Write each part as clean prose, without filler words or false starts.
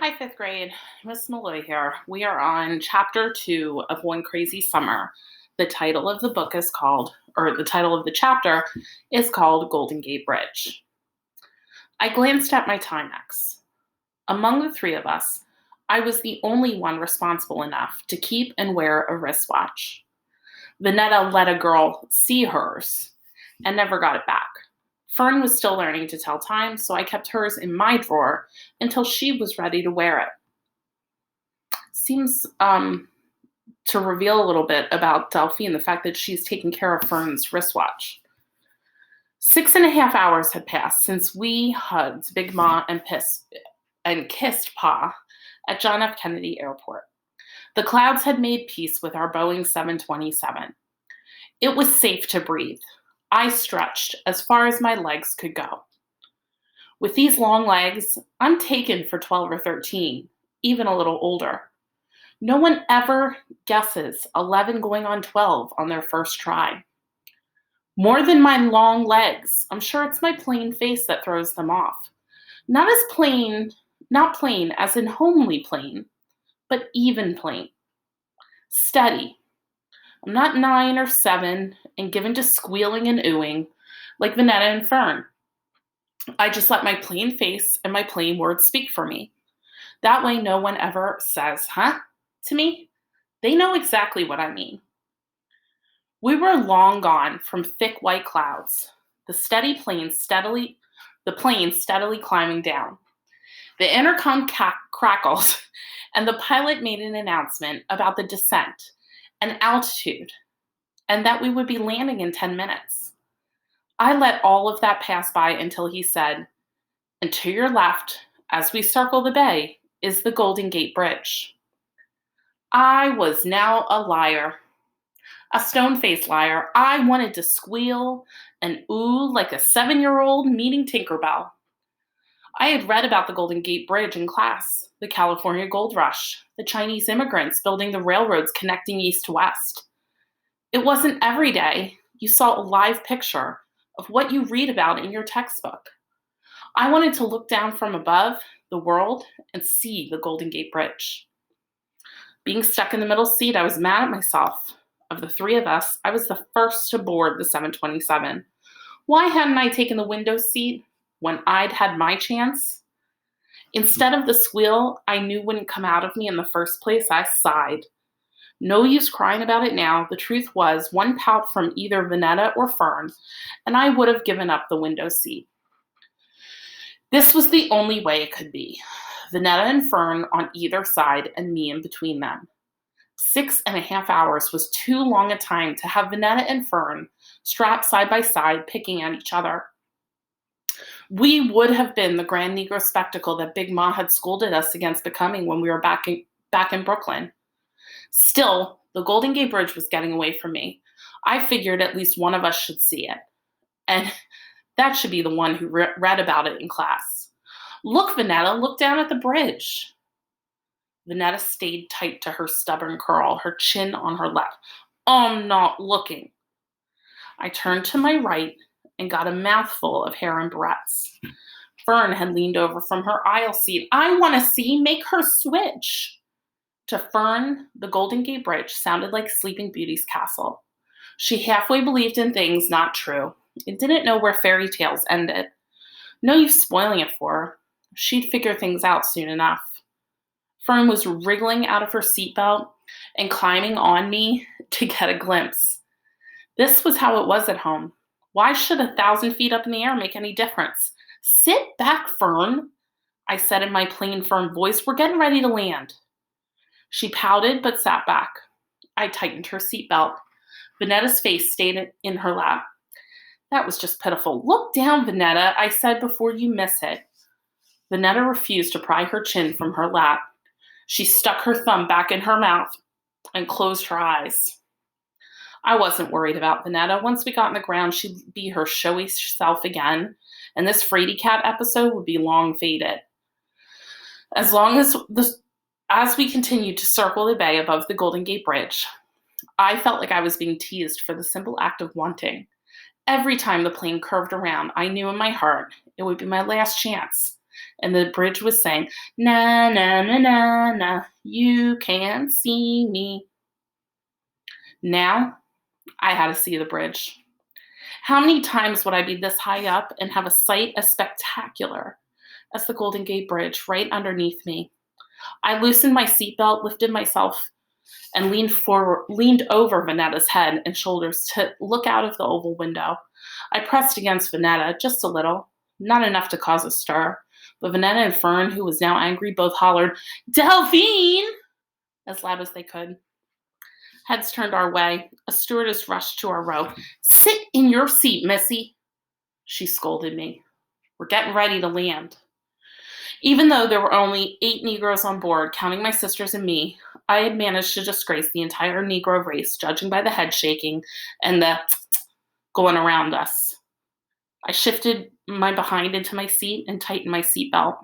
Hi, fifth grade. Miss Malloy here. We are on chapter 2 of One Crazy Summer. The title of the book is called, or the title of the chapter is called Golden Gate Bridge. I glanced at my Timex. Among the three of us, I was the only one responsible enough to keep and wear a wristwatch. Vanetta let a girl see hers and never got it back. Fern was still learning to tell time, so I kept hers in my drawer until she was ready to wear it. Seems to reveal a little bit about Delphine, the fact that she's taking care of Fern's wristwatch. 6.5 hours had passed since we hugged Big Ma and kissed Pa at John F. Kennedy Airport. The clouds had made peace with our Boeing 727. It was safe to breathe. I stretched as far as my legs could go. With these long legs, I'm taken for 12 or 13, even a little older. No one ever guesses 11 going on 12 on their first try. More than my long legs, I'm sure it's my plain face that throws them off. Not plain as in homely plain, but even plain. Steady. I'm not 9 or 7 and given to squealing and oohing like Vanetta and Fern. I just let my plain face and my plain words speak for me. That way no one ever says, huh, to me. They know exactly what I mean. We were long gone from thick white clouds, the plane steadily climbing down. The intercom crackled, and the pilot made an announcement about the descent and altitude, and that we would be landing in 10 minutes. I let all of that pass by until he said, and to your left, as we circle the bay, is the Golden Gate Bridge. I was now a liar. A stone-faced liar. I wanted to squeal and ooh like a 7-year-old meeting Tinkerbell. I had read about the Golden Gate Bridge in class, the California Gold Rush, the Chinese immigrants building the railroads connecting east to west. It wasn't every day you saw a live picture of what you read about in your textbook. I wanted to look down from above the world and see the Golden Gate Bridge. Being stuck in the middle seat, I was mad at myself. Of the three of us, I was the first to board the 727. Why hadn't I taken the window seat when I'd had my chance? Instead of the squeal I knew wouldn't come out of me in the first place, I sighed. No use crying about it now. The truth was, one pout from either Vanetta or Fern, and I would have given up the window seat. This was the only way it could be. Vanetta and Fern on either side and me in between them. 6.5 hours was too long a time to have Vanetta and Fern strapped side by side, picking at each other. We would have been the grand Negro spectacle that Big Ma had scolded us against becoming when we were back in Brooklyn. Still, the Golden Gate Bridge was getting away from me. I figured at least one of us should see it. And that should be the one who read about it in class. Look, Vanetta, look down at the bridge. Vanetta stayed tight to her stubborn curl, her chin on her lap. I'm not looking. I turned to my right and got a mouthful of hair and barrettes. Fern had leaned over from her aisle seat. I want to see, make her switch. To Fern, the Golden Gate Bridge sounded like Sleeping Beauty's castle. She halfway believed in things not true and didn't know where fairy tales ended. No use spoiling it for her. She'd figure things out soon enough. Fern was wriggling out of her seatbelt and climbing on me to get a glimpse. This was how it was at home. Why should 1,000 feet up in the air make any difference? Sit back, Fern, I said in my plain, firm voice. We're getting ready to land. She pouted but sat back. I tightened her seatbelt. Vanetta's face stayed in her lap. That was just pitiful. Look down, Vanetta, I said before you miss it. Vanetta refused to pry her chin from her lap. She stuck her thumb back in her mouth and closed her eyes. I wasn't worried about Vanetta. Once we got on the ground, she'd be her showy self again, and this Frady Cat episode would be long faded. As we continued to circle the bay above the Golden Gate Bridge, I felt like I was being teased for the simple act of wanting. Every time the plane curved around, I knew in my heart it would be my last chance. and the bridge was saying, na, na, na, na, na, you can't see me. Now, I had to see the bridge. How many times would I be this high up and have a sight as spectacular as the Golden Gate Bridge right underneath me? I loosened my seatbelt, lifted myself, and leaned over Vanetta's head and shoulders to look out of the oval window. I pressed against Vanetta just a little, not enough to cause a stir, but Vanetta and Fern, who was now angry, both hollered, "Delphine!" as loud as they could. Heads turned our way. A stewardess rushed to our row. "Sit in your seat, missy," she scolded me. "We're getting ready to land." Even though there were only 8 Negroes on board, counting my sisters and me, I had managed to disgrace the entire Negro race, judging by the head shaking and the going around us. I shifted my behind into my seat and tightened my seatbelt.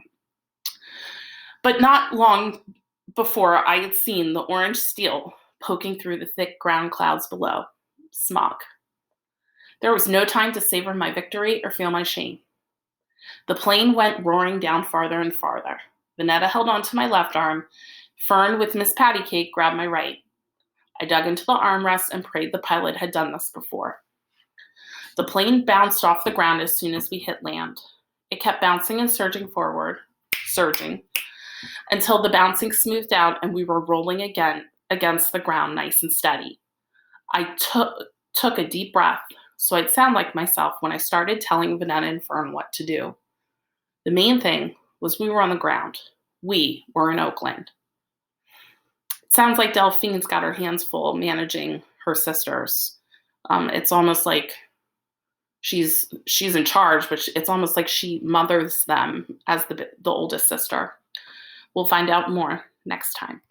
But not long before I had seen the orange steel poking through the thick ground clouds below. Smog. There was no time to savor my victory or feel my shame. The plane went roaring down farther and farther. Vanetta held onto my left arm. Fern, with Miss Pattycake, grabbed my right. I dug into the armrest and prayed the pilot had done this before. The plane bounced off the ground as soon as we hit land. It kept bouncing and surging forward, until the bouncing smoothed out and we were rolling again against the ground nice and steady. I took a deep breath so I'd sound like myself when I started telling Vanetta and Fern what to do. The main thing was we were on the ground. We were in Oakland. It sounds like Delphine's got her hands full managing her sisters. It's almost like she's in charge, but it's almost like she mothers them as the oldest sister. We'll find out more next time.